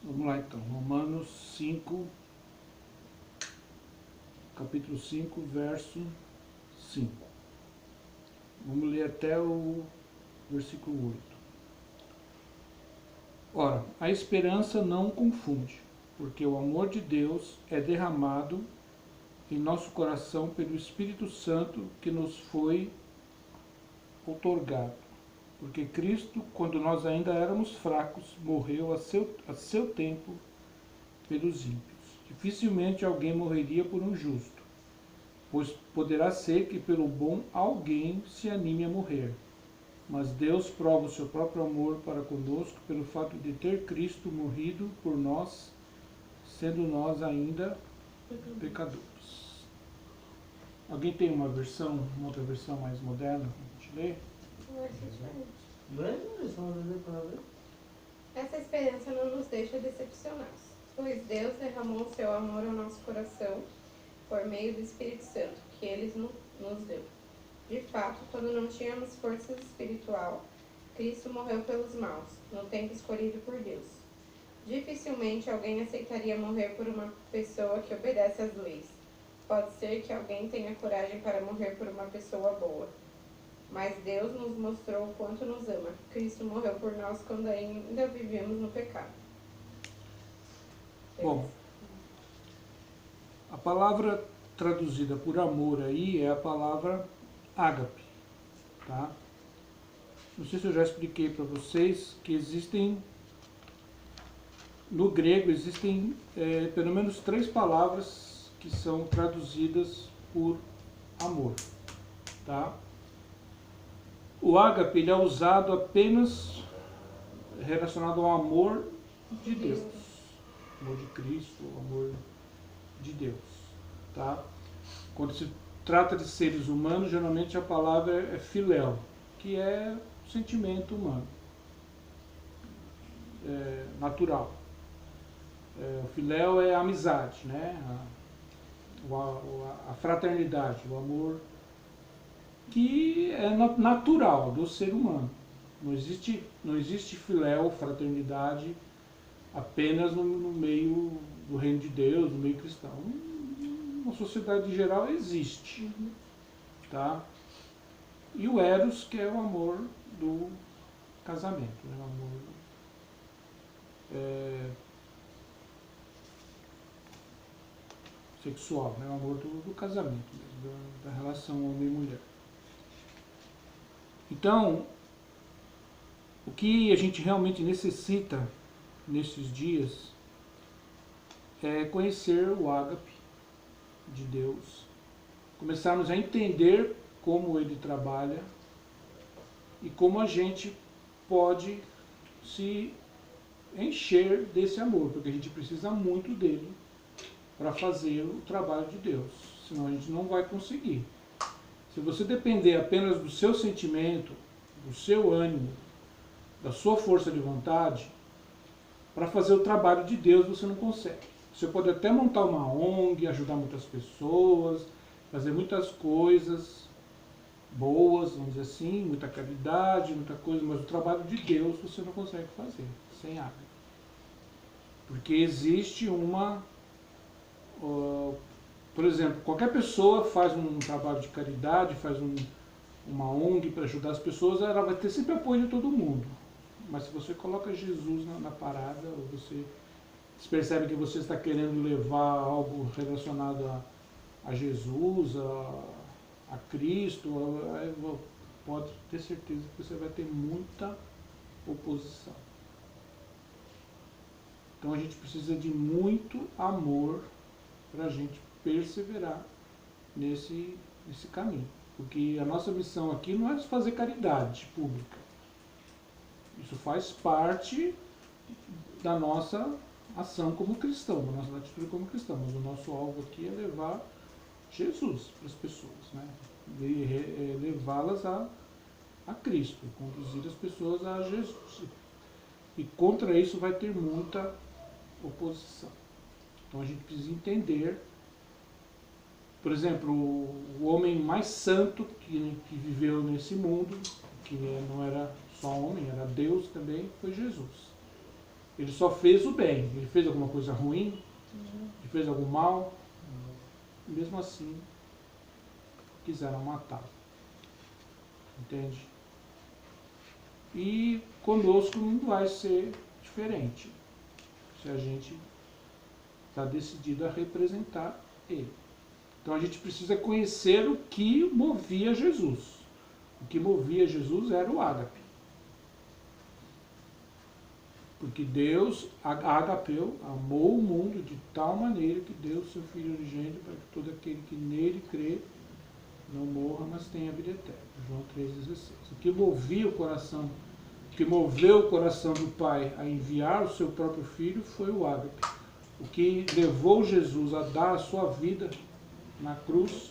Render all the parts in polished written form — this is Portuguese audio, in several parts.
Vamos lá então, Romanos 5, capítulo 5, verso 5. Vamos ler até o versículo 8. Ora, a esperança não confunde, porque o amor de Deus é derramado em nosso coração pelo Espírito Santo que nos foi outorgado. Porque Cristo, quando nós ainda éramos fracos, morreu a seu tempo pelos ímpios. Dificilmente alguém morreria por um justo, pois poderá ser que pelo bom alguém se anime a morrer. Mas Deus prova o seu próprio amor para conosco pelo fato de ter Cristo morrido por nós, sendo nós ainda pecadores. Alguém tem uma outra versão mais moderna para a gente ler? Essa esperança não nos deixa decepcionados, pois Deus derramou o seu amor ao nosso coração por meio do Espírito Santo, que Ele nos deu. De fato, quando não tínhamos força espiritual, Cristo morreu pelos maus, no tempo escolhido por Deus. Dificilmente alguém aceitaria morrer por uma pessoa que obedece às leis. Pode ser que alguém tenha coragem para morrer por uma pessoa boa. Mas Deus nos mostrou o quanto nos ama. Cristo morreu por nós quando ainda vivíamos no pecado. Bom, a palavra traduzida por amor aí é a palavra ágape, tá? Não sei se eu já expliquei para vocês que no grego existem pelo menos 3 palavras que são traduzidas por amor, tá? O ágape ele é usado apenas relacionado ao amor de Deus, amor de Cristo, amor de Deus, tá? Quando se trata de seres humanos, geralmente a palavra é filéu, que é sentimento humano, natural. O filéu é a amizade, né? A fraternidade, o amor que é natural do ser humano. Não existe filéu, fraternidade apenas no meio do reino de Deus, no meio cristão. Na sociedade em geral existe, tá? E o eros, que é o amor do casamento, né? O amor sexual, né? O amor do casamento, da relação homem e mulher. Então, o que a gente realmente necessita nesses dias é conhecer o ágape de Deus, começarmos a entender como ele trabalha e como a gente pode se encher desse amor, porque a gente precisa muito dele para fazer o trabalho de Deus, senão a gente não vai conseguir. Se você depender apenas do seu sentimento, do seu ânimo, da sua força de vontade, para fazer o trabalho de Deus você não consegue. Você pode até montar uma ONG, ajudar muitas pessoas, fazer muitas coisas boas, vamos dizer assim, muita caridade, muita coisa, mas o trabalho de Deus você não consegue fazer sem água. Porque existe por exemplo, qualquer pessoa faz um trabalho de caridade, faz uma ONG para ajudar as pessoas, ela vai ter sempre apoio de todo mundo. Mas se você coloca Jesus na parada, ou você percebe que você está querendo levar algo relacionado a Jesus, a Cristo, pode ter certeza que você vai ter muita oposição. Então a gente precisa de muito amor para a gente perseverar nesse caminho. Porque a nossa missão aqui não é fazer caridade pública. Isso faz parte da nossa ação como cristão, da nossa atitude como cristão. Mas o nosso alvo aqui é levar Jesus para as pessoas, né? Levá-las a Cristo, conduzir as pessoas a Jesus. E contra isso vai ter muita oposição. Então a gente precisa entender, por exemplo, o homem mais santo que viveu nesse mundo, que não era só homem, era Deus também, foi Jesus. Ele só fez o bem. Ele fez alguma coisa ruim? Ele fez algum mal? Mesmo assim, quiseram matá-lo. Entende? E conosco não vai ser diferente, se a gente está decidido a representar ele. Então a gente precisa conhecer o que movia Jesus. O que movia Jesus era o ágape. Porque Deus, agapeu, amou o mundo de tal maneira que deu o seu Filho unigênito para que todo aquele que nele crê não morra, mas tenha vida eterna. João 3,16. O que movia o coração, o que moveu o coração do Pai a enviar o seu próprio Filho foi o ágape. O que levou Jesus a dar a sua vida na cruz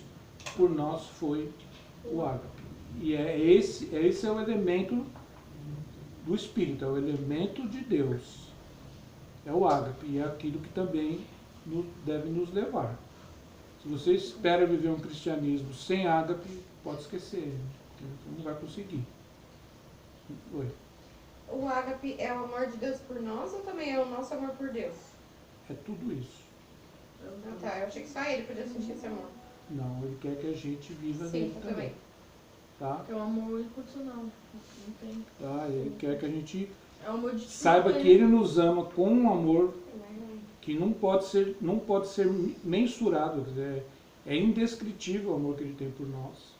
por nós foi o ágape. E esse é o elemento do Espírito, é o elemento de Deus. É o ágape, e é aquilo que também deve nos levar. Se você espera viver um cristianismo sem ágape, pode esquecer, você não vai conseguir. Oi. O ágape é o amor de Deus por nós ou também é o nosso amor por Deus? É tudo isso. Ah, tá, eu achei que só ele podia sentir esse amor. Não, ele quer que a gente viva Sim, nele eu também. também. Tá? É um amor incondicional. Não tem. Tá? Ele quer que a gente É um amor de saiba que ele nos ama com um amor É que não pode ser mensurado, quer dizer, é indescritível o amor que ele tem por nós.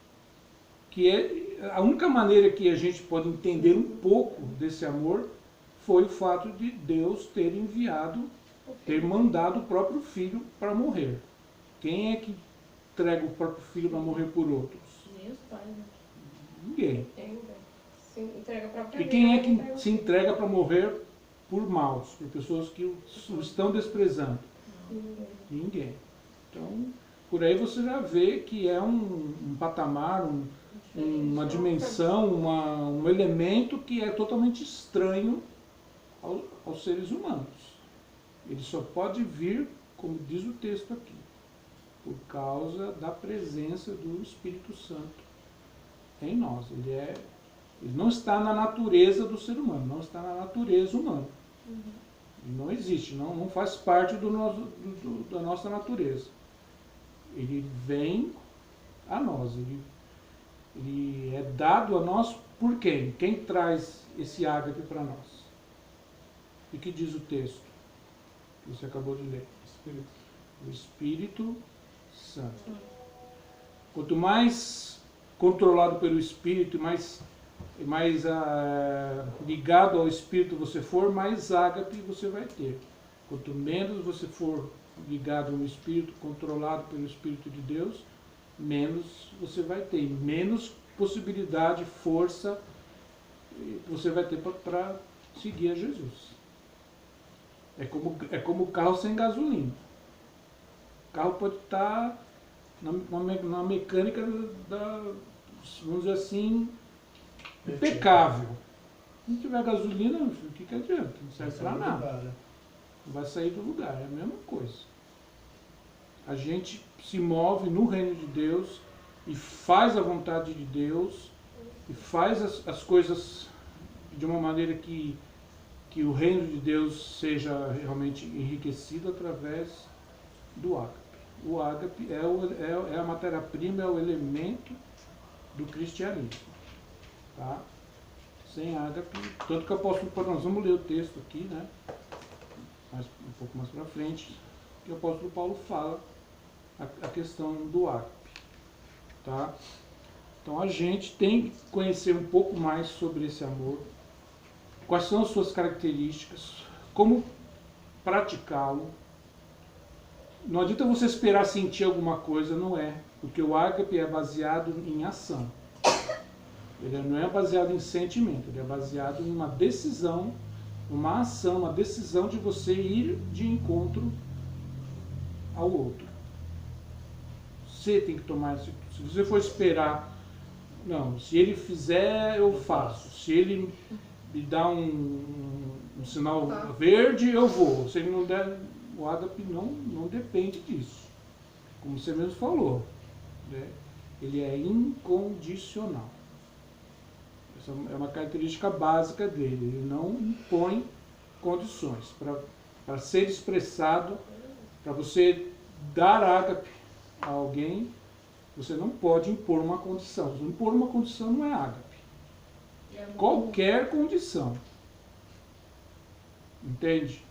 Que é a única maneira que a gente pode entender um pouco desse amor foi o fato de Deus ter enviado, ter mandado o próprio Filho para morrer. Quem é que entrega o próprio Filho para morrer por outros? Nem os pais, né? Ninguém. Se entrega a própria E vida, quem é entrega que o se entrega para morrer por maus, por pessoas que o estão desprezando? Ninguém. Ninguém. Então, por aí você já vê que é um patamar, uma dimensão, um elemento que é totalmente estranho aos seres humanos. Ele só pode vir, como diz o texto aqui, por causa da presença do Espírito Santo em nós. Ele não está na natureza do ser humano, não está na natureza humana. Ele não existe, não faz parte da nossa natureza. Ele vem a nós, ele é dado a nós por quem? Quem traz esse ágape para nós? E que diz o texto que você acabou de ler? O Espírito Santo. Quanto mais controlado pelo Espírito, mais ligado ao Espírito você for, mais ágape você vai ter. Quanto menos você for ligado ao Espírito, controlado pelo Espírito de Deus, menos você vai ter, menos possibilidade, força você vai ter para seguir a Jesus. É como o carro sem gasolina. O carro pode estar na mecânica vamos dizer assim, impecável. Se não tiver gasolina, o que adianta? Não serve para nada. Não vai sair do lugar, é a mesma coisa. A gente se move no reino de Deus e faz a vontade de Deus e faz as coisas de uma maneira que o reino de Deus seja realmente enriquecido através do ágape. O ágape é a matéria-prima, é o elemento do cristianismo. Tá? Sem ágape, tanto que o apóstolo Paulo, nós vamos ler o texto aqui, né? Um pouco mais para frente, que o apóstolo Paulo fala a questão do ágape. Tá? Então a gente tem que conhecer um pouco mais sobre esse amor, quais são as suas características, como praticá-lo. Não adianta você esperar sentir alguma coisa, não é, porque o ágape é baseado em ação. Ele não é baseado em sentimento, ele é baseado em uma decisão, uma ação, uma decisão de você ir de encontro ao outro. Você tem que tomar esse. Se você for esperar, não, se ele fizer, eu faço. Se ele me dá um sinal verde, eu vou. Se ele não der, o ágape não depende disso. Como você mesmo falou, né? Ele é incondicional. Essa é uma característica básica dele. Ele não impõe condições. Para ser expressado, para você dar ágape a alguém, você não pode impor uma condição. Impor uma condição não é ágape. Qualquer condição. Entende?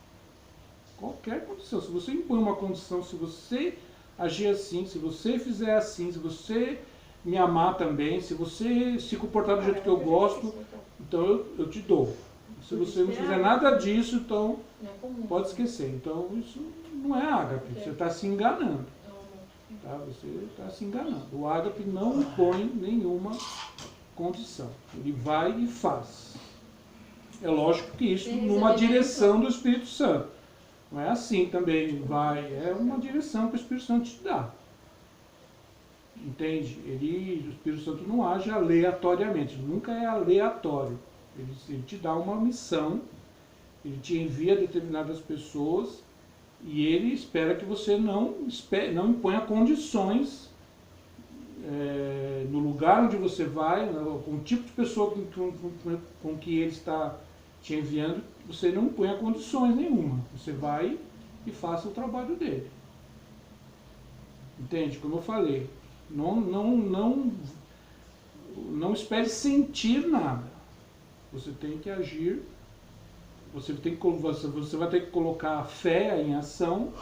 Qualquer condição. Se você impõe uma condição, se você agir assim, se você fizer assim, se você me amar também, se você se comportar do jeito que eu gosto, então eu te dou. Se você não fizer nada disso, então pode esquecer. Então isso não é ágape, você está se enganando. Tá? Você está se enganando. O ágape não impõe nenhuma condição. Ele vai e faz. É lógico que isso numa direção do Espírito Santo. Não é assim também, vai, é uma direção que o Espírito Santo te dá. Entende? O Espírito Santo não age aleatoriamente, nunca é aleatório. Ele te dá uma missão, ele te envia determinadas pessoas e ele espera que você não imponha condições no lugar onde você vai, com o tipo de pessoa com que ele está te enviando, você não imponha condições nenhuma. Você vai e faça o trabalho dele. Entende? Como eu falei, não espere sentir nada. Você tem que agir, você vai ter que colocar a fé em ação,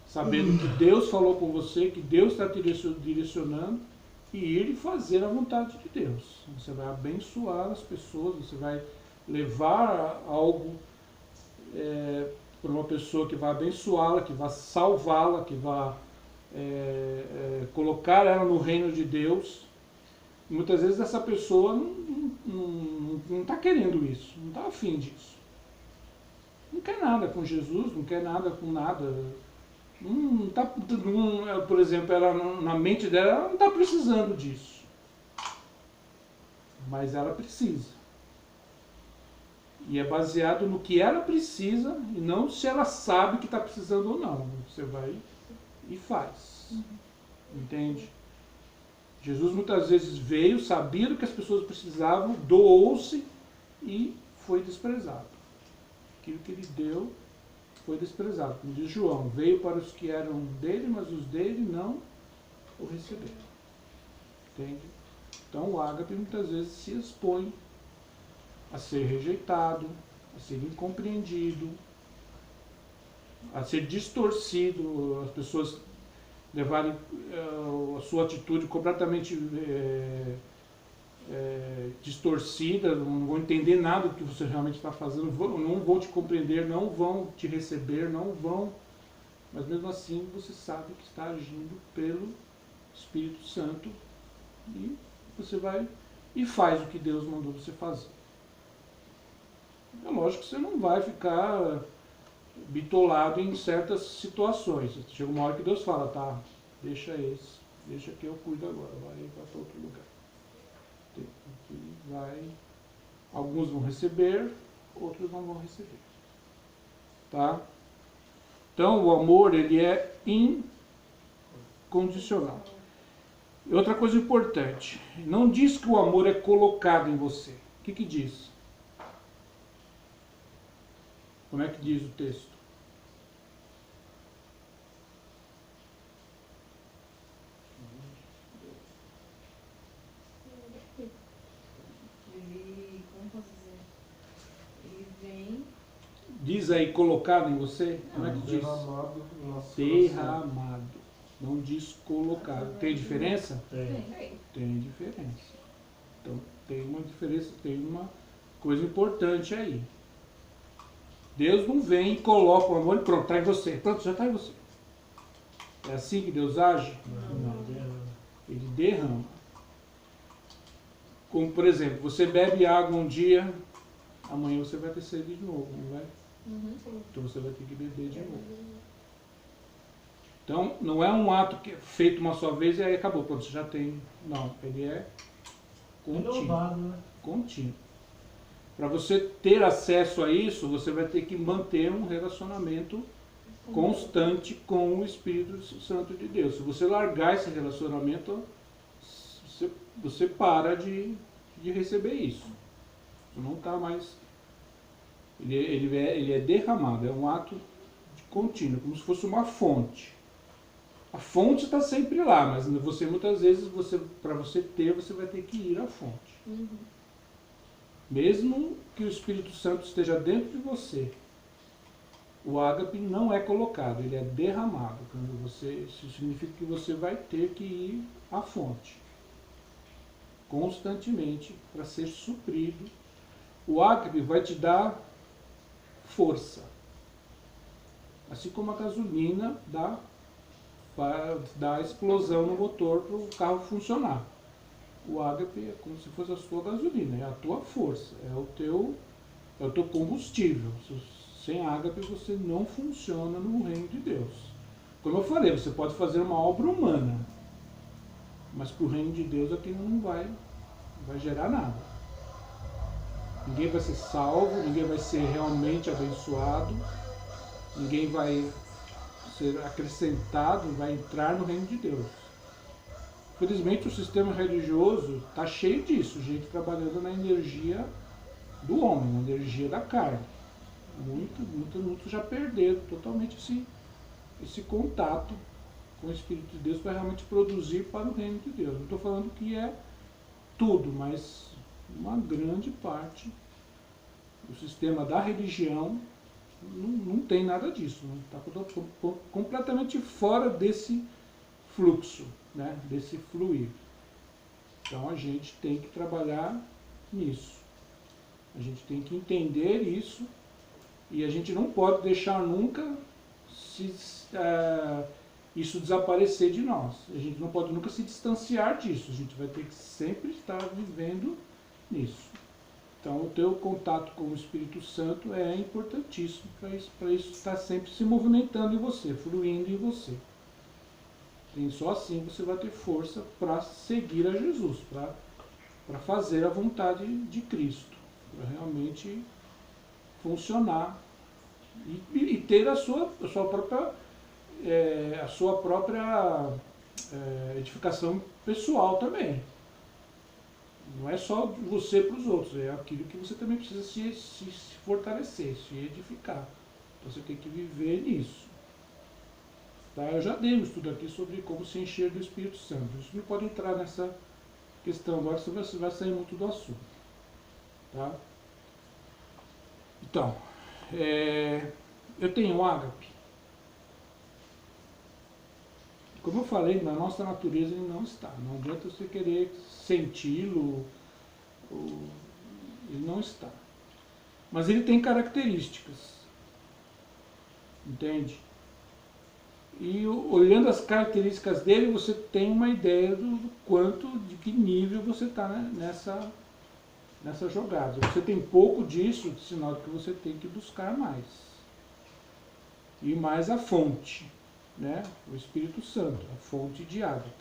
sabendo que Deus falou com você, que Deus está te direcionando, e ir e fazer a vontade de Deus. Você vai abençoar as pessoas, você vai levar algo para uma pessoa que vai abençoá-la, que vai salvá-la, que vai colocar ela no reino de Deus. E muitas vezes essa pessoa não está querendo isso, não está afim disso. Não quer nada com Jesus, não quer nada com nada. Por exemplo, ela, na mente dela, ela não está precisando disso. Mas ela precisa. E é baseado no que ela precisa e não se ela sabe que está precisando ou não. Você vai e faz. Entende? Jesus muitas vezes veio, sabia do que as pessoas precisavam, doou-se e foi desprezado. Aquilo que ele deu foi desprezado. Como diz João, veio para os que eram dele, mas os dele não o receberam. Entende? Então o ágape muitas vezes se expõe a ser rejeitado, a ser incompreendido, a ser distorcido, as pessoas levarem a sua atitude completamente distorcida, não vão entender nada do que você realmente está fazendo, não vão te compreender, não vão te receber, não vão, mas mesmo assim você sabe que está agindo pelo Espírito Santo e você vai e faz o que Deus mandou você fazer. É lógico que você não vai ficar bitolado em certas situações. Chega uma hora que Deus fala, tá, deixa que eu cuido agora, vai para outro lugar. Alguns vão receber, outros não vão receber. Tá? Então o amor, ele é incondicional. E outra coisa importante, não diz que o amor é colocado em você. O que diz? Como é que diz o texto? Ele, como posso dizer? Ele vem... Diz aí, colocado em você? Como é que diz? Derramado no nosso Derramado. Não diz colocado. Tem diferença? Tem. Tem diferença. Então tem uma diferença, tem uma coisa importante aí. Deus não vem e coloca o amor e pronto, está em você. Pronto, já está em você. É assim que Deus age? Não. Ele derrama. Como, por exemplo, você bebe água um dia, amanhã você vai ter sede de novo, não vai? Então você vai ter que beber de novo. Então, não é um ato que é feito uma só vez e aí acabou, pronto, você já tem. Não, ele é contínuo. Renovado, né? Contínuo. Para você ter acesso a isso, você vai ter que manter um relacionamento constante com o Espírito Santo de Deus. Se você largar esse relacionamento, você para de receber isso. Você não está mais Ele é derramado, é um ato contínuo, como se fosse uma fonte. A fonte está sempre lá, mas você muitas vezes, para você ter, você vai ter que ir à fonte. Mesmo que o Espírito Santo esteja dentro de você, o ágape não é colocado, ele é derramado. Isso significa que você vai ter que ir à fonte constantemente para ser suprido. O ágape vai te dar força, assim como a gasolina dá explosão no motor para o carro funcionar. O ágape é como se fosse a sua gasolina, é a tua força, é o teu combustível. Sem ágape você não funciona no reino de Deus. Como eu falei, você pode fazer uma obra humana, mas para o reino de Deus aquilo não vai gerar nada. Ninguém vai ser salvo, ninguém vai ser realmente abençoado, ninguém vai ser acrescentado, vai entrar no reino de Deus. Felizmente o sistema religioso está cheio disso, gente trabalhando na energia do homem, na energia da carne. Muitos já perderam totalmente esse contato com o Espírito de Deus para realmente produzir para o reino de Deus. Não estou falando que é tudo, mas uma grande parte do sistema da religião não tem nada disso. Está completamente fora desse fluxo, né? Desse fluir. Então a gente tem que trabalhar nisso. A gente tem que entender isso e a gente não pode deixar nunca isso desaparecer de nós. A gente não pode nunca se distanciar disso. A gente vai ter que sempre estar vivendo nisso. Então o teu contato com o Espírito Santo é importantíssimo para isso estar sempre se movimentando em você, fluindo em você. Só assim você vai ter força para seguir a Jesus, para fazer a vontade de Cristo, para realmente funcionar e ter a sua própria edificação pessoal também. Não é só de você para os outros, é aquilo que você também precisa se fortalecer, se edificar. Então você tem que viver nisso. Tá? Eu já dei um estudo aqui sobre como se encher do Espírito Santo. A gente não pode entrar nessa questão agora, senão você vai sair muito do assunto. Tá? Então, eu tenho ágape. Como eu falei, na nossa natureza ele não está. Não adianta você querer senti-lo, ele não está. Mas ele tem características. Entende? E olhando as características dele, você tem uma ideia de que nível você está, né, nessa jogada. Se você tem pouco disso, sinal que você tem que buscar mais. E mais a fonte, né? O Espírito Santo, a fonte de água.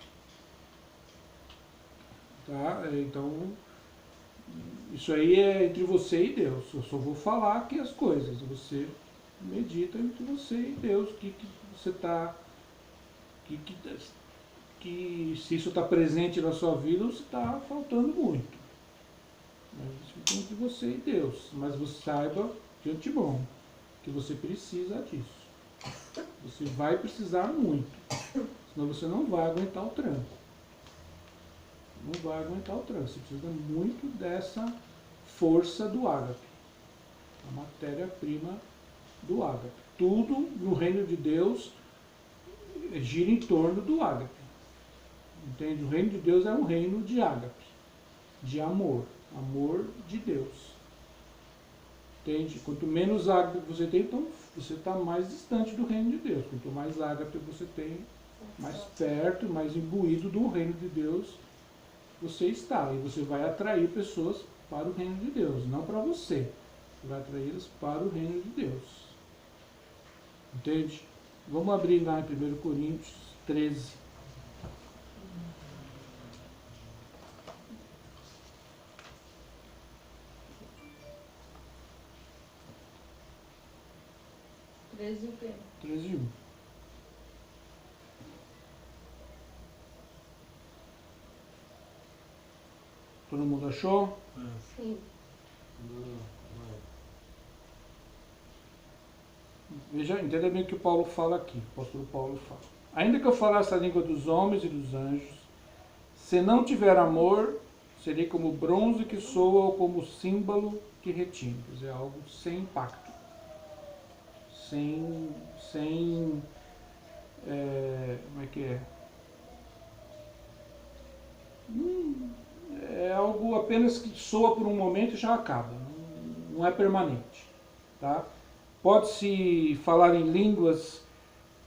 Tá? Então, isso aí é entre você e Deus. Eu só vou falar aqui as coisas. Você medita entre você e Deus. Que você está... Que se isso está presente na sua vida, ou se está faltando muito. Mas isso fica entre você e Deus. Mas você saiba de antemão que você precisa disso. Você vai precisar muito. Senão você não vai aguentar o tranco. Não vai aguentar o tranco. Você precisa muito dessa força do ágape. A matéria-prima do ágape. Tudo no reino de Deus gira em torno do ágape. Entende? O reino de Deus é um reino de ágape. De amor. Amor de Deus. Entende? Quanto menos ágape você tem, então você está mais distante do reino de Deus. Quanto mais ágape você tem, mais perto, mais imbuído do reino de Deus você está. E você vai atrair pessoas para o reino de Deus, não para você. Você vai atraí-las para o reino de Deus. Entende? Vamos abrir lá em 1 Coríntios 13. O quê? 13:1. Todo mundo achou? Sim. veja, entenda bem o que o Paulo fala aqui, o apóstolo Paulo fala. Ainda que eu falasse a língua dos homens e dos anjos, se não tiver amor, serei como bronze que soa ou como símbolo que retine. Quer dizer, algo sem impacto. Como é que é? É algo apenas que soa por um momento e já acaba. Não é permanente. Tá? Pode-se falar em línguas,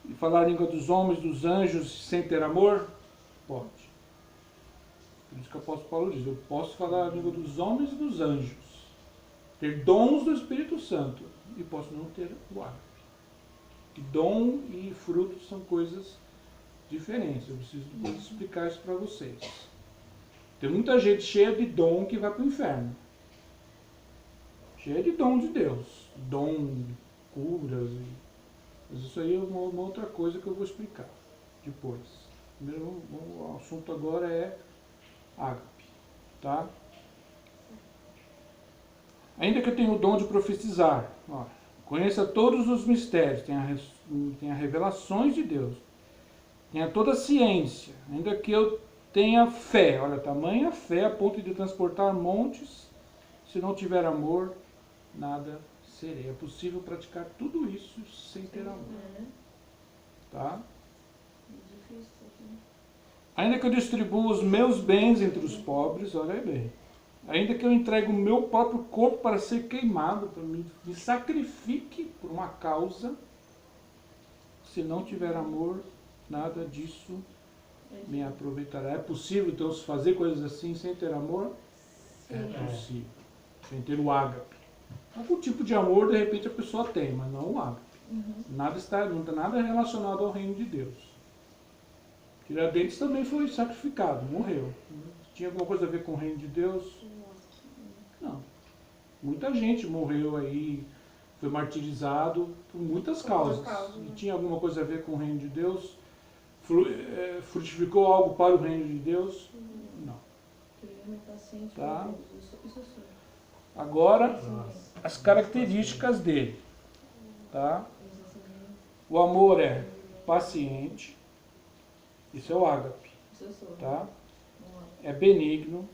e falar a língua dos homens, dos anjos, sem ter amor? Pode. Por isso que o apóstolo Paulo diz, eu posso falar a língua dos homens e dos anjos, ter dons do Espírito Santo, e posso não ter o ágape. Que dom e fruto são coisas diferentes. Eu preciso depois explicar isso para vocês. Tem muita gente cheia de dom que vai para o inferno. Cheia de dom de Deus. Dom de curas. Mas isso aí é uma outra coisa que eu vou explicar depois. Primeiro, o assunto agora é ágape. Tá? Ainda que eu tenha o dom de profetizar, ó, conheça todos os mistérios, tenha revelações de Deus, tenha toda a ciência, ainda que eu tenha fé, olha, tamanha fé a ponto de transportar montes, se não tiver amor, nada serei. É possível praticar tudo isso sem ter amor. Tá? Ainda que eu distribua os meus bens entre os pobres, olha aí bem, ainda que eu entregue o meu próprio corpo para ser queimado, para me sacrifique por uma causa, se não tiver amor, nada disso me aproveitará. É possível, então, se fazer coisas assim sem ter amor? Sim. É possível. Sem ter o ágape. Algum tipo de amor, de repente, a pessoa tem, mas não o ágape. Não está nada relacionado ao reino de Deus. Tiradentes também foi sacrificado, morreu. Tinha alguma coisa a ver com o reino de Deus? Não. Muita gente morreu aí, foi martirizado por muitas causas. E tinha alguma coisa a ver com o reino de Deus? Frutificou algo para o reino de Deus? Não. Tá? Agora, as características dele. Tá? O amor é paciente. Isso é o ágape. Tá? É benigno.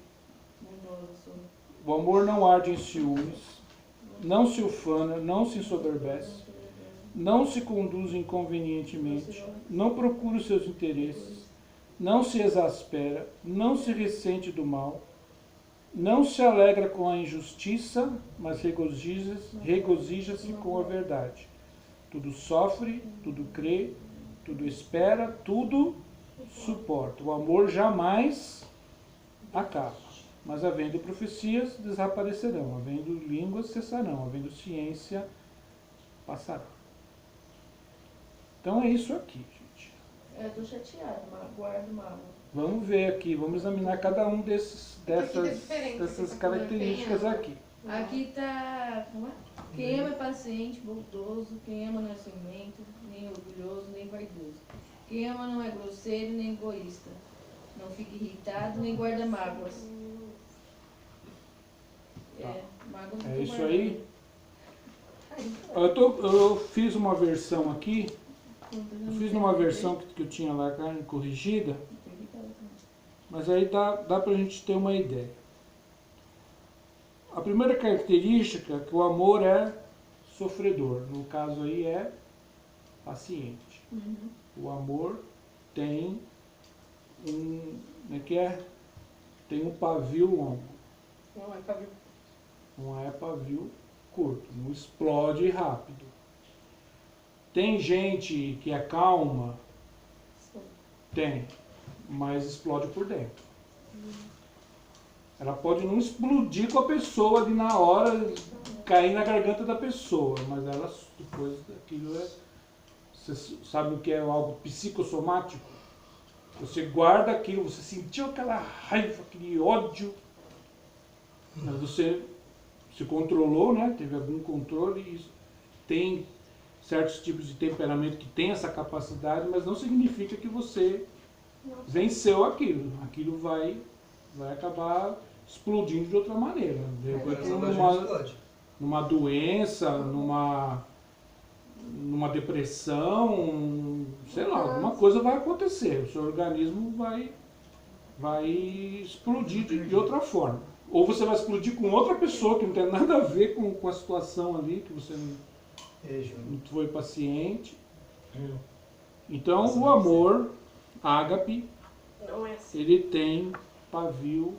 O amor não arde em ciúmes, não se ufana, não se ensoberbece, não se conduz inconvenientemente, não procura os seus interesses, não se exaspera, não se ressente do mal, não se alegra com a injustiça, mas regozija-se com a verdade. Tudo sofre, tudo crê, tudo espera, tudo suporta. O amor jamais acaba. Mas havendo profecias, desaparecerão. Havendo línguas, cessarão. Havendo ciência, passará. Então é isso aqui, gente. Eu tô chateada, guardo mágoa. Vamos ver aqui, vamos examinar cada um dessas características aqui. Aqui tá... Como é? Quem ama é paciente, bondoso. Quem ama não é ciumento, nem orgulhoso, nem vaidoso. Quem ama não é grosseiro, nem egoísta. Não fica irritado, nem guarda mágoas. É isso aí. Eu fiz uma versão aqui. Eu fiz uma versão que eu tinha lá corrigida. Mas aí dá pra gente ter uma ideia. A primeira característica é que o amor é sofredor. No caso aí é paciente. O amor tem tem um pavio longo. Não é pavio curto, não explode rápido. Tem gente que é calma? Tem, mas explode por dentro. Ela pode não explodir com a pessoa ali na hora, cair na garganta da pessoa, mas ela depois daquilo Você sabe o que é algo psicossomático? Você guarda aquilo, você sentiu aquela raiva, aquele ódio, mas você se controlou, né? Teve algum controle, e tem certos tipos de temperamento que tem essa capacidade, mas não significa que você venceu aquilo. Aquilo vai acabar explodindo de outra maneira. De repente, numa doença, numa depressão, sei lá, alguma coisa vai acontecer. O seu organismo vai explodir de outra forma. Ou você vai explodir com outra pessoa que não tem nada a ver com a situação ali, que você não foi paciente. Então, o amor, ágape, Não é assim. ele tem pavio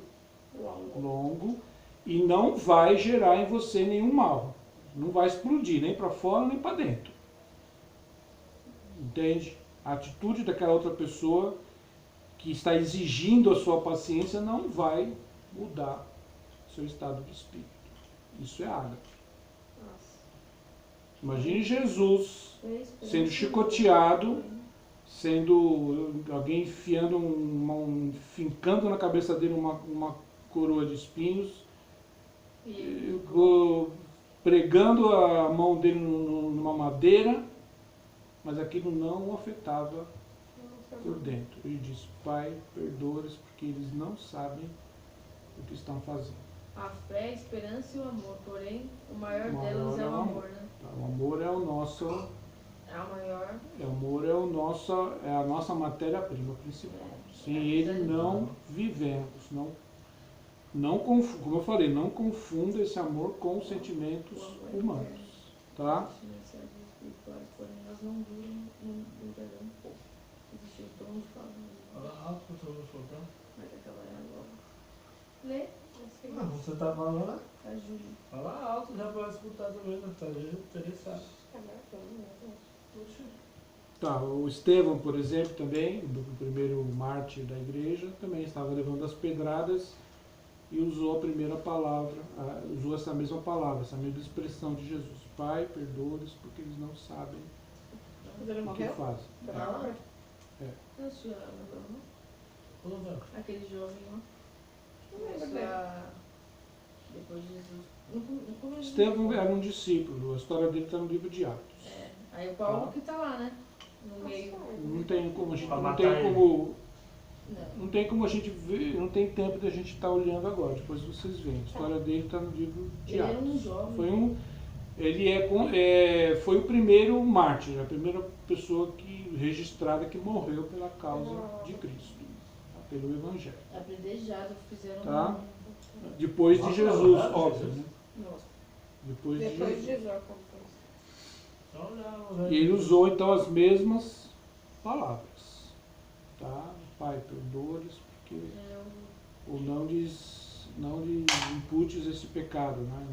Longo. longo e não vai gerar em você nenhum mal. Não vai explodir, nem para fora nem para dentro. Entende? A atitude daquela outra pessoa que está exigindo a sua paciência não vai mudar seu estado de espírito. Isso é ágape. Nossa. Imagine Jesus Fez, sendo chicoteado, sendo alguém fincando na cabeça dele uma coroa de espinhos, E pregando a mão dele numa madeira, mas aquilo não o afetava por dentro. Ele disse: Pai, perdoa-os porque eles não sabem o que estão fazendo. a fé, a esperança e o amor, porém, o maior O maior deles é é o o amor, né? Tá? O amor é o nosso, É o maior. o amor é a nossa matéria-prima principal. Sem ele não vivemos. Como eu falei, não confunda esse amor com os sentimentos humanos. Tá? As mensagens espirituais, porém, elas não durarão pouco. Existe o tom de falar, Fala alto que eu tô soltando. mas acabará logo. Lê, Ah, você tá falando? a Júlia. Fala alto, já pode escutar também, né? Tá interessado. Poxa. Tá, o Estevão, por exemplo, também, do primeiro mártir da igreja, também estava levando as pedradas e usou a primeira palavra, usou essa mesma palavra, essa mesma expressão de Jesus. Pai, perdoa-lhes porque eles não sabem Mas ele o que morreu? fazem. Brava? Não assistiu a novela, não? Ô, velho. Aquele jovem lá. Não lembro Isso dele. depois de Jesus. Não conheço. Estevão era um discípulo, a história dele está no livro de Atos. É. Aí o Paulo que tá lá, né? No meio. Não tem como a gente, Pra não matar tem ele. como, Não. não tem como a gente ver, não tem tempo de a gente estar olhando agora, depois vocês veem. A história dele está no livro de Ele Atos. era um jovem. Foi o primeiro mártir, a primeira pessoa registrada que morreu pela causa de Cristo, tá? Pelo Evangelho. Apredejado, fizeram. Tá. Depois de Nossa, Jesus, verdade, óbvio, Jesus. né? Nossa. Depois de Depois Jesus. de Jesus aconteceu. Só olhar, velho. E ele usou então as mesmas palavras, tá? Pai, perdoa-lhes porque É, ou não lhes imputes esse pecado, né?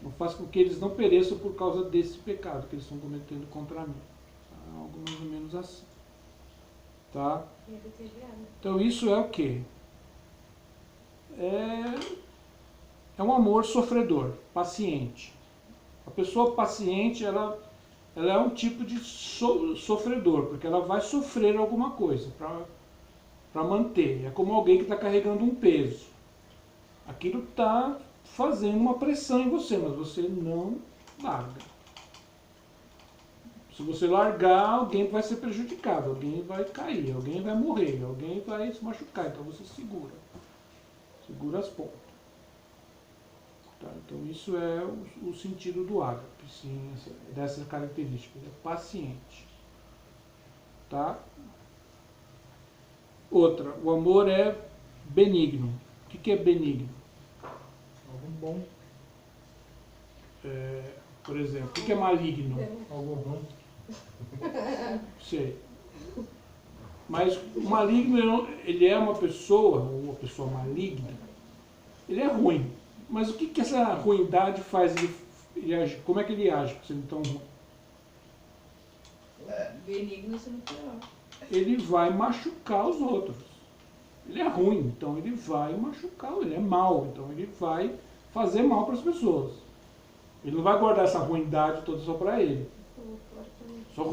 Não faz com que eles não pereçam por causa desse pecado que eles estão cometendo contra mim. Tá? Algo mais ou menos assim. Tá? E ele teve água. Então isso é o quê? É um amor sofredor, paciente. A pessoa paciente, ela é um tipo de sofredor, porque ela vai sofrer alguma coisa para manter. É como alguém que está carregando um peso. Aquilo está fazendo uma pressão em você, mas você não larga. Se você largar, alguém vai ser prejudicado, alguém vai cair, alguém vai morrer, alguém vai se machucar. Então você segura. Segura as pontas. Tá? Então isso é o sentido do ágape, sim, dessas características. É paciente. Tá? Outra, o amor é benigno. O que é benigno? Algo bom. Por exemplo, o que é maligno? Algo bom. Sei. Mas o maligno, ele é uma pessoa maligna, ele é ruim. Mas o que essa ruindade faz ele agir? Como é que ele age sendo tão ruim? benigno sendo pior. Ele vai machucar os outros. Ele é ruim, então ele vai machucar, ele é mau, então ele vai fazer mal para as pessoas. Ele não vai guardar essa ruindade toda só para ele. Sou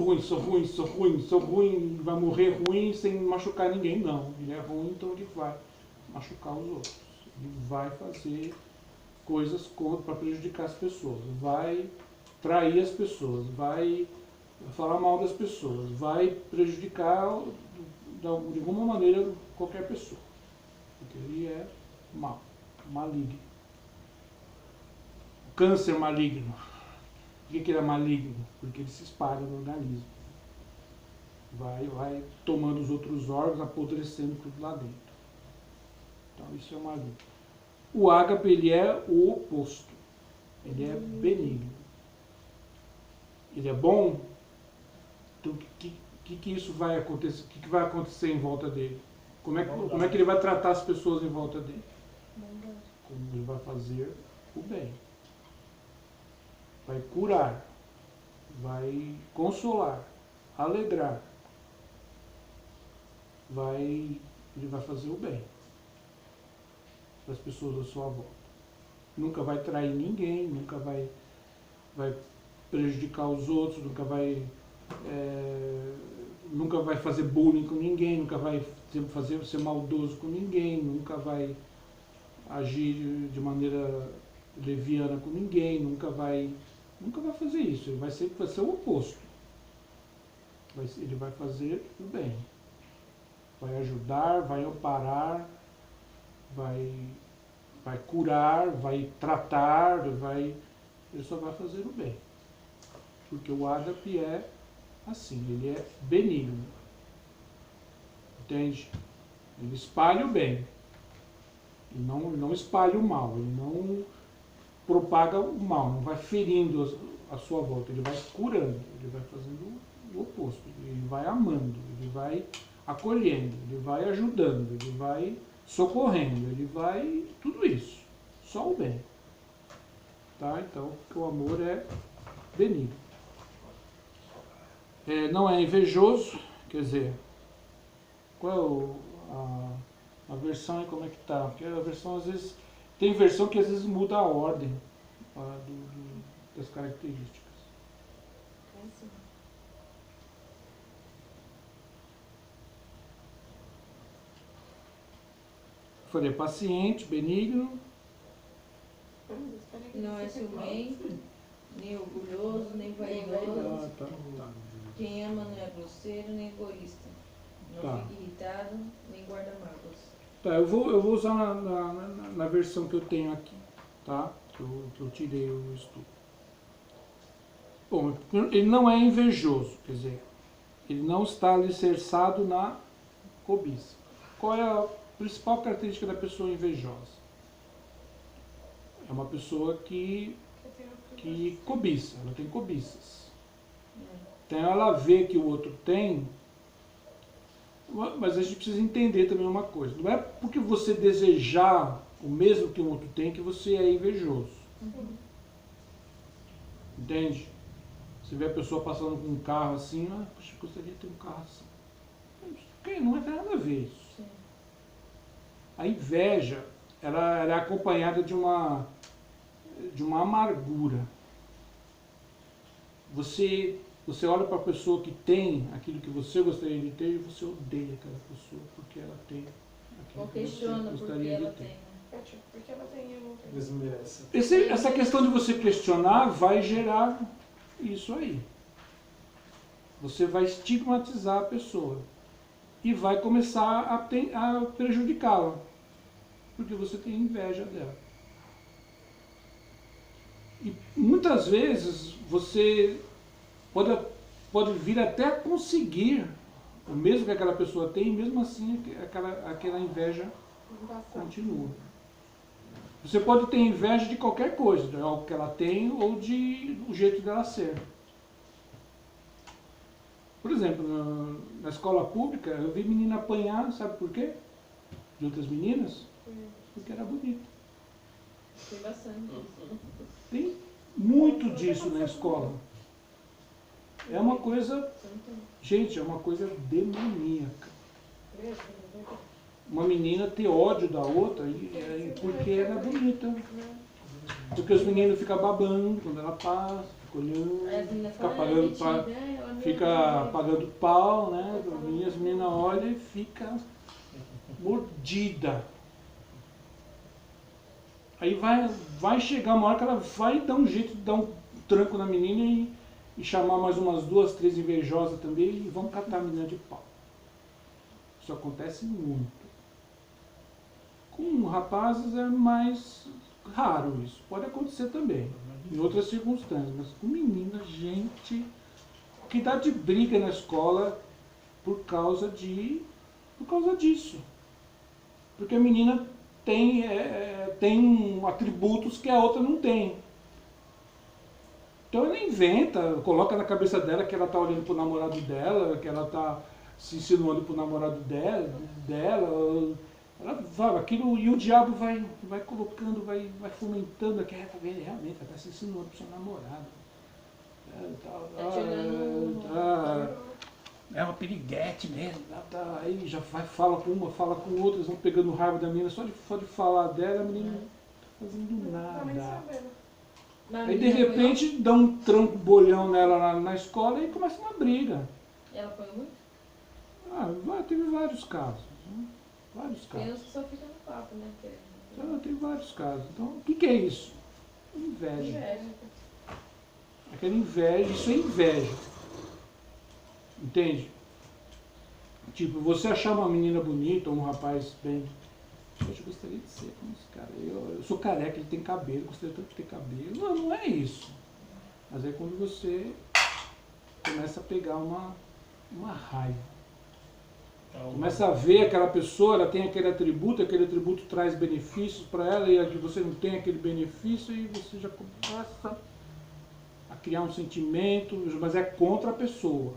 ruim, vai morrer ruim sem machucar ninguém. Não, ele é ruim, então ele vai machucar os outros. Ele vai fazer coisas para prejudicar as pessoas, vai trair as pessoas, vai falar mal das pessoas, vai prejudicar de alguma maneira qualquer pessoa. Porque ele é mau, maligno. Câncer maligno. Por que ele é maligno? Porque ele se espalha no organismo. Vai tomando os outros órgãos, apodrecendo tudo lá dentro. Então isso é maligno. O ágape, ele é o oposto. Ele é benigno. Ele é bom. Então o que isso vai acontecer? O que vai acontecer em volta dele? Como é que ele vai tratar as pessoas em volta dele? Como ele vai fazer o bem. Vai curar. Vai consolar. Alegrar. Ele vai fazer o bem para as pessoas à sua volta. Nunca vai trair ninguém, nunca vai prejudicar os outros, nunca vai fazer bullying com ninguém, nunca vai ser maldoso com ninguém, nunca vai agir de maneira leviana com ninguém, nunca vai fazer isso. Ele vai ser o oposto. Ele vai fazer o bem. Vai ajudar, vai amparar, vai curar, vai tratar, ele só vai fazer o bem. Porque o ágape é assim, ele é benigno. Entende? Ele espalha o bem. Ele não espalha o mal, ele não propaga o mal, não vai ferindo a sua volta, ele vai curando, ele vai fazendo o oposto, ele vai amando, ele vai acolhendo, ele vai ajudando, ele vai socorrendo, ele vai... tudo isso, só o bem. Tá? Então, o amor é benigno. Não é invejoso, quer dizer, qual é a versão e como é que tá? Porque a versão às vezes... Tem versão que às vezes muda a ordem das características. Falei, paciente, benigno. Não é ciumento, nem orgulhoso, nem vaidoso. Tá. Quem ama não é grosseiro, nem egoísta. Não fica irritado, nem guarda mágoas. Tá, eu vou usar na versão que eu tenho aqui, tá? Que eu tirei o estudo. Bom, ele não é invejoso, quer dizer, ele não está alicerçado na cobiça. Qual é a principal característica da pessoa invejosa? É uma pessoa que cobiça, ela tem cobiças. Então ela vê que o outro tem, mas a gente precisa entender também uma coisa. Não é porque você desejar o mesmo que o outro tem que você é invejoso. Entende? Você vê a pessoa passando com um carro assim, poxa, eu gostaria de ter um carro assim. Não tem nada a ver isso. Sim. A inveja, ela é acompanhada de uma amargura. Você olha para a pessoa que tem aquilo que você gostaria de ter e você odeia aquela pessoa porque ela tem aquilo Ou que você questiona porque gostaria de ela ter. tem. Porque ela tem, eu não tenho. Desmerece. Essa questão de você questionar vai gerar isso aí. Você vai estigmatizar a pessoa e vai começar a prejudicá-la, porque você tem inveja dela. E muitas vezes você pode vir até a conseguir o mesmo que aquela pessoa tem, e mesmo assim aquela inveja continua. Você pode ter inveja de qualquer coisa, de algo que ela tem ou do jeito dela ser. Por exemplo, na escola pública, eu vi menina apanhar, sabe por quê? De outras meninas? Porque era bonita. Tem bastante. Tem muito disso na escola. É uma coisa, gente, é uma coisa demoníaca. Uma menina ter ódio da outra porque ela é bonita. Porque os meninos ficam babando quando ela passa, fica olhando, fica pagando pau, né? As meninas olham e ficam mordida. Aí vai chegar uma hora que ela vai dar um jeito de dar um tranco na menina e chamar mais umas 2, 3 invejosas também e vão catar a menina de pau. Isso acontece muito. Com rapazes é mais raro isso. Pode acontecer também. em outras circunstâncias, mas com menina, gente, que dá de briga na escola por causa disso. Porque a menina tem atributos que a outra não tem. Então ela inventa, coloca na cabeça dela que ela está olhando pro namorado dela, que ela está se insinuando pro namorado dela. Ela vai, aquilo, e o diabo vai colocando, vai fomentando, que realmente ela está se insinuando pro seu namorado. É uma piriguete mesmo. Aí já fala com uma, fala com outra, eles vão pegando raiva da menina, só de falar dela, a menina não está fazendo nada. Aí de repente dá um tranco bolhão nela na escola e começa uma briga. E ela foi muito? Teve vários casos. Né? Vários casos. Tem uns que só ficam no papo, né? Tem vários casos. Então, o que é isso? Inveja. Aquela inveja, isso é inveja. Entende? Tipo, você achar uma menina bonita ou um rapaz bem... Poxa, eu gostaria de ser como esse cara. Eu sou careca, ele tem cabelo, gostaria tanto de ter cabelo. Não é isso. Mas é quando você começa a pegar uma raiva. Começa a ver aquela pessoa, ela tem aquele atributo traz benefícios para ela e aqui você não tem aquele benefício e você já começa a criar um sentimento, mas é contra a pessoa.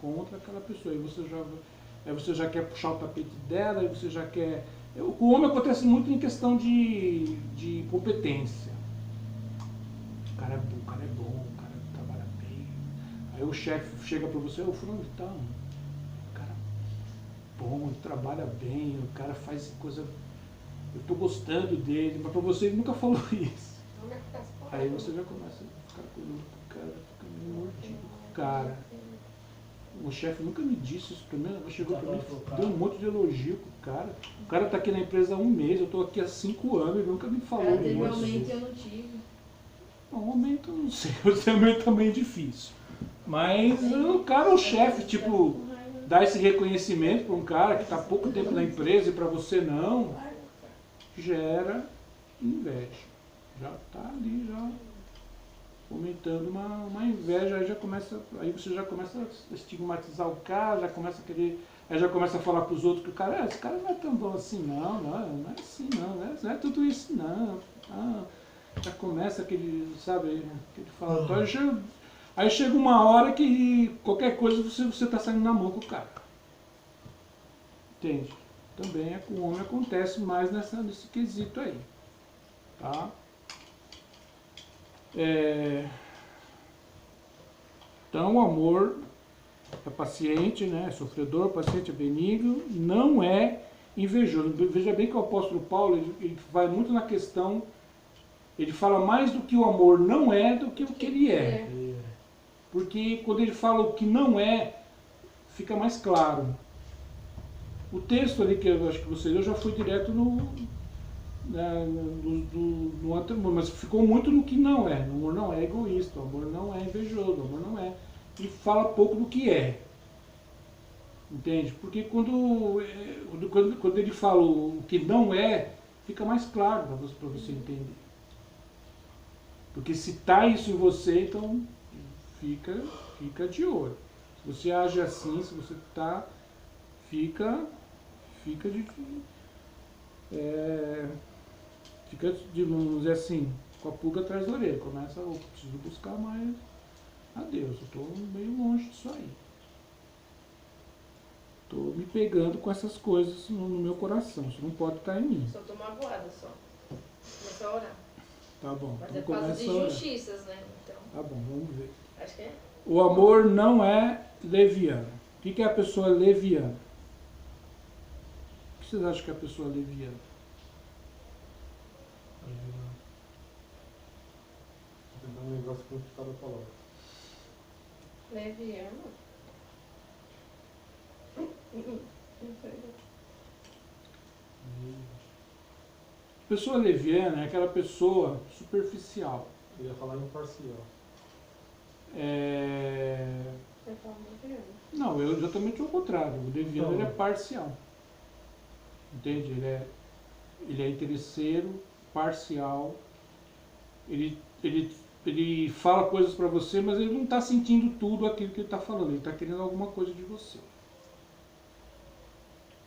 Contra aquela pessoa. Aí você já quer puxar o tapete dela, aí você já quer... O homem acontece muito em questão de competência. O cara é bom, o cara trabalha bem. Aí o chefe chega para você, fulano de tal, o cara é bom, ele trabalha bem, o cara faz coisa... Eu estou gostando dele, mas para você ele nunca falou isso. Aí você já começa a ficar com o cara, fica meio mordido com o cara. O chefe nunca me disse isso primeiro, chegou para mim, deu um monte de elogio pro cara. O cara está aqui na empresa há 1 mês, eu estou aqui há 5 anos, ele nunca me falou teve isso. aumento eu não tive. Um aumento eu não sei, o aumento também é difícil. Mas o cara, o chefe, tipo, dá esse reconhecimento para um cara que está há pouco tempo na empresa e para você não, gera inveja. Já está ali, já fomentando uma inveja, aí você já começa a estigmatizar o cara, já começa a querer, aí já começa a falar para os outros que o cara, esse cara não é tão bom assim não é assim não é tudo isso não. Já começa aquele, sabe, aquele falatório, aí chega uma hora que qualquer coisa você está saindo na mão com o cara. Entende? Também com o homem acontece mais nesse quesito aí. Tá? Então o amor é paciente, né? É sofredor, paciente, é benigno, não é invejoso. Veja bem que o apóstolo Paulo ele vai muito na questão, ele fala mais do que o amor não é do que o que ele é. Porque quando ele fala o que não é, fica mais claro. O texto ali que eu acho que você leu, eu já fui direto no anterior, mas ficou muito no que não é. O amor não é egoísta, o amor não é invejoso, o amor não é. E fala pouco do que é. Entende? Porque quando ele fala o que não é, fica mais claro para você entender. Porque se está isso em você, então fica de olho. Se você age assim, se você está, fica vamos dizer assim, com a pulga atrás da orelha. Começa, preciso buscar mais a Deus. Eu estou meio longe disso aí. Estou me pegando com essas coisas no meu coração. Isso não pode estar em mim. Só estou magoada só. Começar a orar. Tá bom. Mas então é por causa de começa a orar. Injustiças, né? Então, Tá bom, vamos ver. acho que é. O amor não é leviano. O que é a pessoa leviana? O que vocês acham que é a pessoa leviana? Tentando lembrar o significado da palavra. Leviano? Não sei. Pessoa leviana é aquela pessoa superficial. Eu ia falar imparcial. Você fala leviano? Não, eu exatamente o contrário. O leviano Então, ele é parcial. Entende? Ele é interesseiro, parcial. Ele ele fala coisas para você, mas ele não está sentindo tudo aquilo que ele está falando, ele está querendo alguma coisa de você.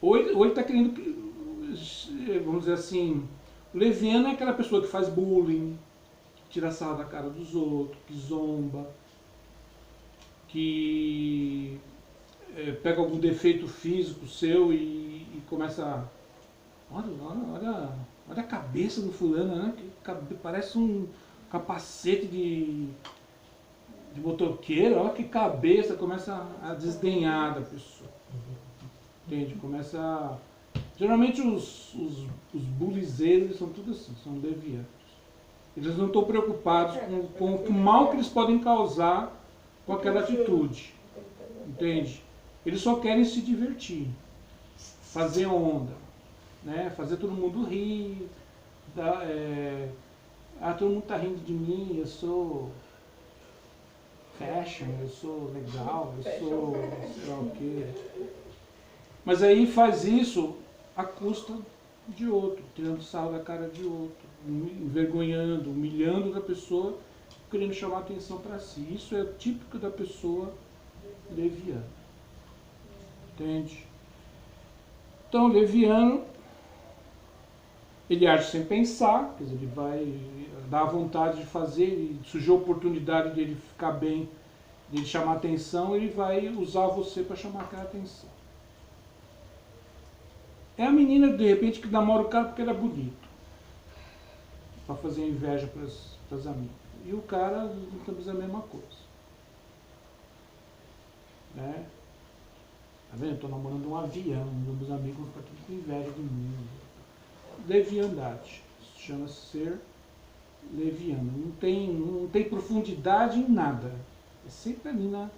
Ou ele está querendo, vamos dizer assim, o leviano é aquela pessoa que faz bullying, que tira sarro da cara dos outros, que zomba, que pega algum defeito físico seu e começa a... Olha a cabeça do fulano, né? Que parece um capacete de motoqueiro, olha que cabeça, começa a desdenhar da pessoa. Entende? Começa a... Geralmente os bullyzeiros são tudo assim, são levianos. Eles não estão preocupados com o mal que eles podem causar com aquela atitude. Entende? Eles só querem se divertir, fazer onda, né? Fazer todo mundo rir, todo mundo está rindo de mim, eu sou fashion, eu sou legal, eu sou sei lá o quê. Mas aí faz isso à custa de outro, tirando sarro da cara de outro, envergonhando, humilhando outra pessoa, querendo chamar a atenção para si. Isso é típico da pessoa leviana. Entende? Então, leviano, ele age sem pensar, quer dizer, ele vai dar a vontade de fazer, e surgiu a oportunidade dele ficar bem, dele chamar a atenção, ele vai usar você para chamar aquela atenção. É a menina, de repente, que namora o cara porque ele é bonito, para fazer inveja para as amigas. E o cara também é a mesma coisa. Né? Tá vendo? Estou namorando um avião, meus amigos vão ficar tudo com inveja de mim. Leviandade. Chama-se ser leviano. Não tem profundidade em nada. É sempre ali na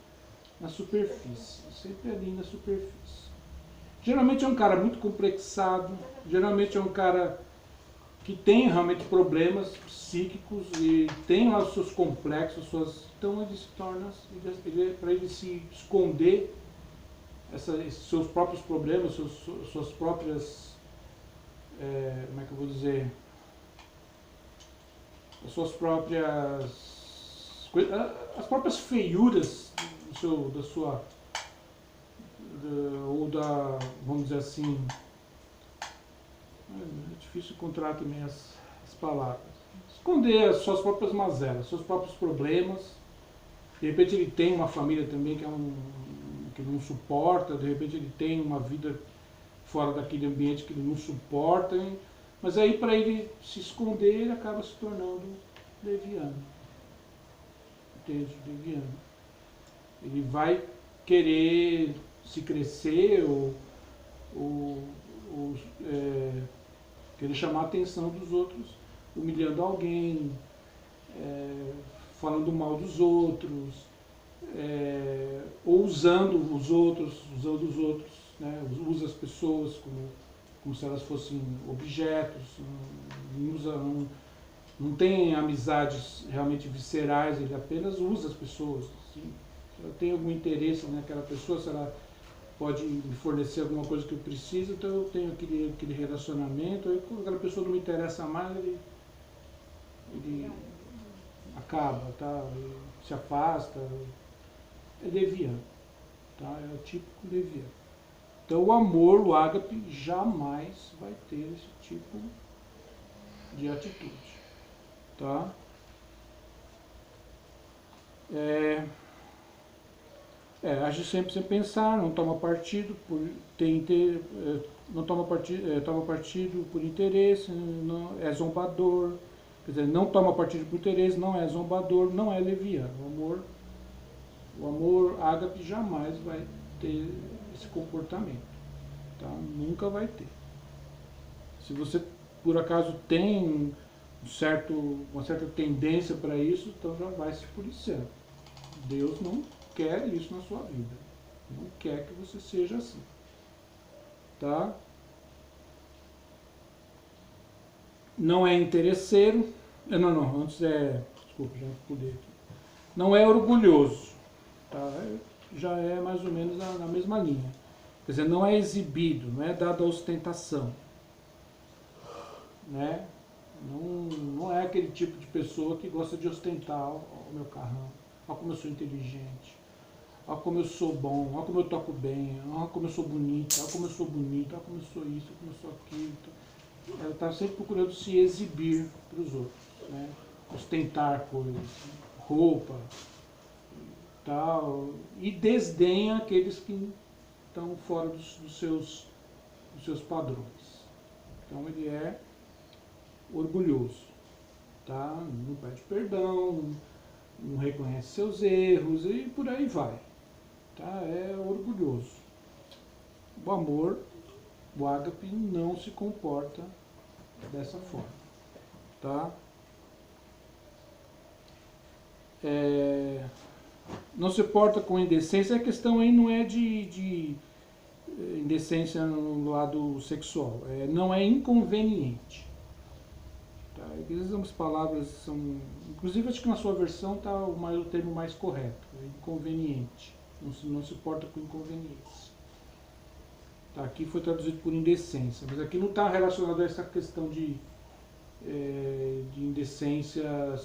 superfície. Sempre ali na superfície. Geralmente é um cara muito complexado. Geralmente é um cara que tem realmente problemas psíquicos e tem lá os seus complexos, então ele se torna, para ele se esconder esses seus próprios problemas, suas próprias, como é que eu vou dizer, as próprias feiuras vamos dizer assim, é difícil encontrar também as palavras. Esconder as suas próprias mazelas, seus próprios problemas. De repente ele tem uma família também que não suporta, de repente ele tem uma vida fora daquele ambiente que ele não suporta, hein? Mas aí para ele se esconder, ele acaba se tornando leviano. Entende? Leviano. Ele vai querer se crescer ou querer chamar a atenção dos outros, humilhando alguém, falando mal dos outros, ou usando os outros, né? Usa as pessoas como se elas fossem objetos, não tem amizades realmente viscerais, ele apenas usa as pessoas. Assim. Se ela tem algum interesse naquela pessoa, se ela pode me fornecer alguma coisa que eu preciso, então eu tenho aquele relacionamento, aí quando aquela pessoa não me interessa mais, ele acaba, tá? Ele se afasta, é leviano, tá? É o típico leviano. Então o amor, o ágape, jamais vai ter esse tipo de atitude, tá? Age sempre sem pensar, não toma partido toma partido por interesse, não é zombador, quer dizer, não toma partido por interesse, não é zombador, não é leviano. O amor ágape jamais vai ter esse comportamento, tá? Nunca vai ter. Se você por acaso tem uma certa tendência para isso, então já vai se policiando. Deus não quer isso na sua vida. Não quer que você seja assim. Tá? Não é interesseiro. Desculpa, já pulei aqui. Não é orgulhoso. Tá? Já é mais ou menos na mesma linha. Quer dizer, não é exibido, não é dado a ostentação. Né? Não é aquele tipo de pessoa que gosta de ostentar o meu carrão. Olha como eu sou inteligente. Olha como eu sou bom. Olha como eu toco bem. Olha como eu sou bonita. Olha como eu sou bonita. Olha como eu sou isso. Olha como eu sou aquilo. Ela está sempre procurando se exibir para os outros, né? Ostentar coisas, roupa, tal, e desdenha aqueles que estão fora dos seus padrões. Então ele é orgulhoso, tá? Não pede perdão, não reconhece seus erros e por aí vai, tá? É orgulhoso. O amor, o ágape, não se comporta dessa forma, tá? Não se porta com indecência. A questão aí não é de indecência no lado sexual, não é inconveniente, tá? Às vezes as palavras são, inclusive acho que na sua versão está o termo mais correto, inconveniente, não se porta com inconveniência. Tá, aqui foi traduzido por indecência, mas aqui não está relacionado a essa questão de indecência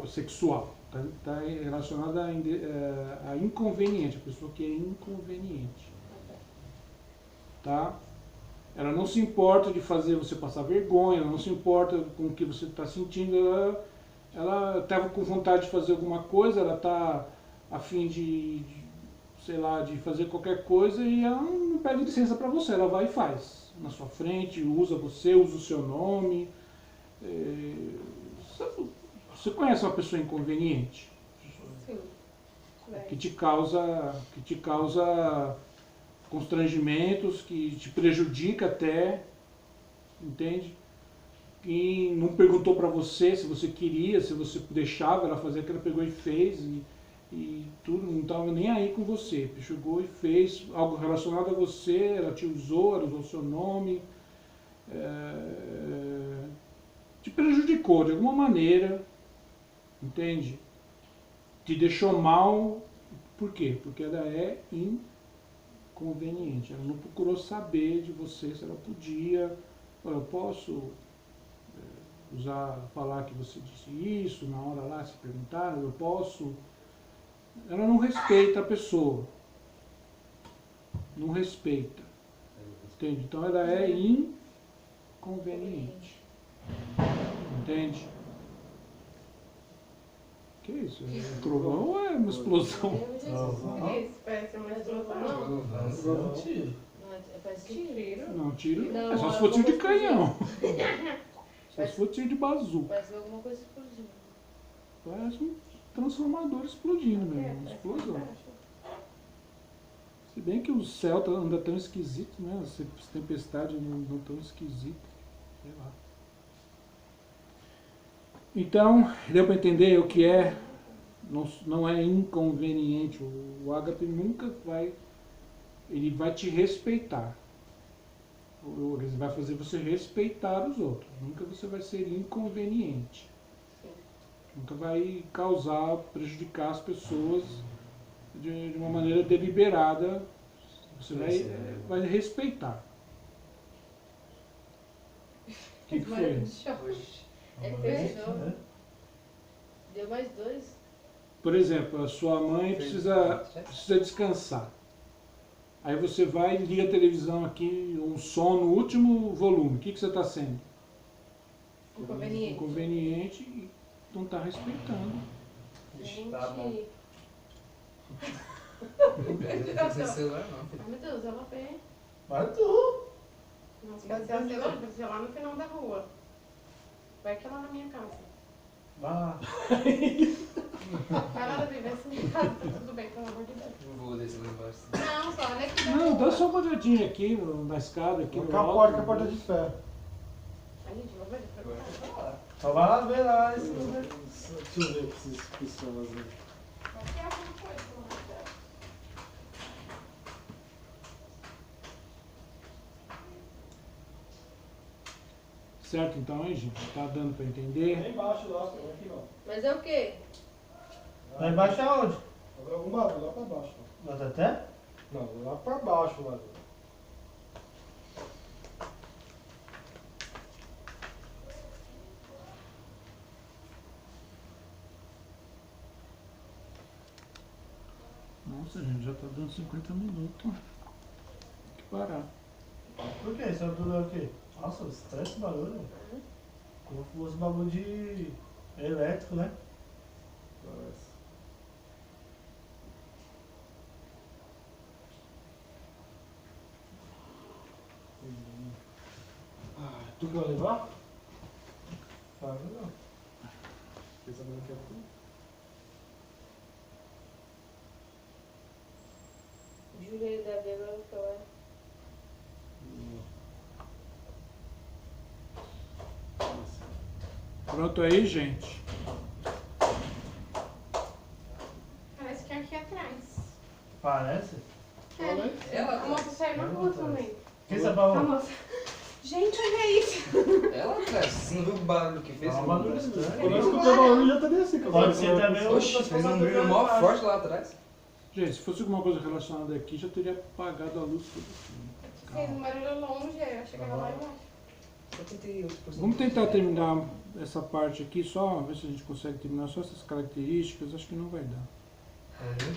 sexual. Está relacionada a inconveniente, a pessoa que é inconveniente. Tá? Ela não se importa de fazer você passar vergonha, ela não se importa com o que você está sentindo, ela estava com vontade de fazer alguma coisa, ela está a fim sei lá, de fazer qualquer coisa e ela não pede licença para você, ela vai e faz na sua frente, usa o seu nome. Você conhece uma pessoa inconveniente? Sim. Que te causa constrangimentos, que te prejudica até, entende? Que não perguntou para você se você queria, se você deixava ela fazer, que ela pegou e fez e tudo, não estava nem aí com você. Chegou e fez algo relacionado a você, ela te usou, ela usou o seu nome, te prejudicou de alguma maneira, entende? Te deixou mal, por quê? Porque ela é inconveniente, ela não procurou saber de você se ela podia, olha, eu posso falar que você disse isso, na hora lá se perguntaram, eu posso. Ela não respeita a pessoa, não respeita, entende? Então ela é inconveniente, entende? Que isso? É um trovão ou é uma explosão? Isso, parece uma explosão. Não, tiro. Parece tiro. Não, tiro. Não, É só se é for tiro de como canhão. Só se for tiro de bazuca. Parece alguma coisa explodindo. Parece um transformador explodindo mesmo, uma explosão. Se bem que o céu anda tão esquisito, né? As tempestades andam tão esquisitas. Sei lá. Então, deu para entender o que é, não é inconveniente. O ágape nunca vai, ele vai te respeitar. Ele vai fazer você respeitar os outros. Nunca você vai ser inconveniente. Nunca vai prejudicar as pessoas de uma maneira deliberada. Você vai respeitar. O que foi? Fechou. Deu mais 2. Por exemplo, a sua mãe precisa descansar. Aí você vai e liga a televisão aqui, um som no último volume. O que você está sendo? Inconveniente e não está respeitando. Gente. Tá bom. Não tem celular não, filho. Ai, meu Deus, ela vem. Vai tu. Nossa, vai ser lá no final da rua. Vai que é lá na minha casa. Vai. Vai lá, Davi, vai se em casa, tá tudo bem, pelo amor de Deus. Não vou descer lá embaixo. Não, só olha aqui. Não, dá só uma olhadinha aqui na escada. Aqui no Com a alto. porta de ferro. Ai, gente, vou ver pra cá. Só vai lá ver lá. Deixa eu ver Essas pessoas aí. Qual que é alguma coisa, pelo amor de Deus? Certo, então, hein, gente? Tá dando para entender? lá embaixo lá, aqui não. Mas é o quê? Lá embaixo é onde? Alguma lá pra baixo. Lá até? Não, lá pra baixo lá. Nossa, gente, já tá dando 50 minutos. Tem que parar. Por quê? Isso é dura o quê? Nossa, estresse esse barulho. Como se fosse bagulho de elétrico, né? Parece. Tu quer levar? Ah, não. Pensamento que é tudo. Júlia e Davi agora vão falar. Pronto aí, gente? Parece que é aqui atrás. Parece? É. Ela A moça saiu na rua também. Quem você A falou? moça. Gente, olha isso. Ela, cara, você não viu o barulho que fez? Ah, um barulho estranho. Quando eu escutei o barulho, já estaria assim. Pode ser também o... Oxe, fez um brilho mó forte lá atrás. Gente, se fosse alguma coisa relacionada aqui, já teria apagado a luz tudo. Fez um barulho longe, eu achei que era lá embaixo. Eu tentei outro Vamos tentar terminar essa parte aqui só, ver se a gente consegue terminar só essas características. Acho que não vai dar.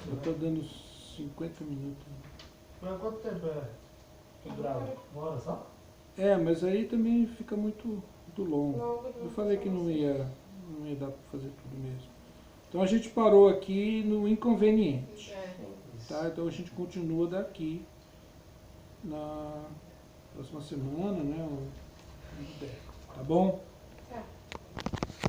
Eu tô dando 50 minutos. Mas quanto tempo é? Grava? Uma hora só? É, mas aí também fica muito longo. Logo Eu falei que não ia dar para fazer tudo mesmo. Então a gente parou aqui no inconveniente. É. Tá? Então a gente continua daqui na próxima semana, né? Tá bom?